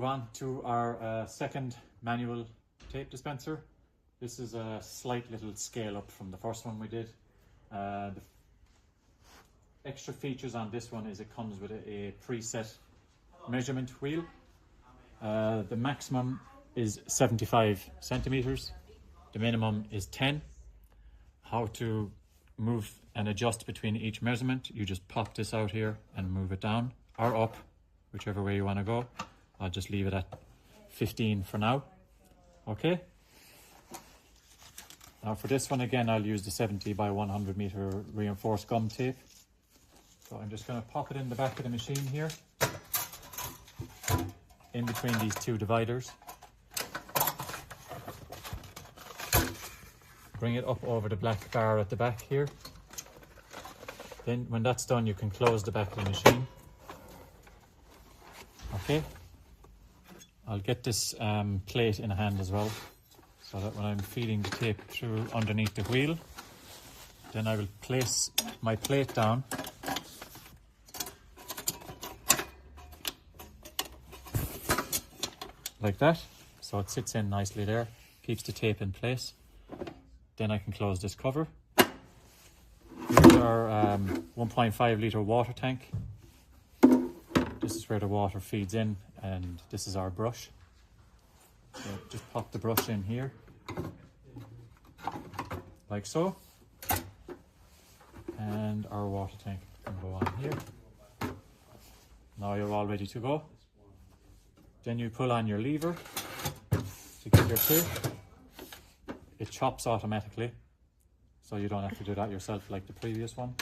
on to our second manual tape dispenser. This is a slight little scale up from the first one we did. The extra features on this one is it comes with a preset measurement wheel. The maximum is 75 centimeters. The minimum is 10. How to move and adjust between each measurement: you just pop this out here and move it down or up, whichever way you want to go. I'll just leave it at 15 for now. Okay. Now for this one again, I'll use the 70 by 100 meter reinforced gum tape. So I'm just going to pop it in the back of the machine here, in between these two dividers. Bring it up over the black bar at the back here. Then when that's done, you can close the back of the machine. Okay. I'll get this plate in hand as well, so that when I'm feeding the tape through underneath the wheel, then I will place my plate down like that, so it sits in nicely there, keeps the tape in place. Then I can close this cover. Here's our 1.5 litre water tank. This is where the water feeds in, and this is our brush. So just pop the brush in here, like so. And our water tank can go on here. Now you're all ready to go. Then you pull on your lever to get your tape. It chops automatically, so you don't have to do that yourself like the previous one.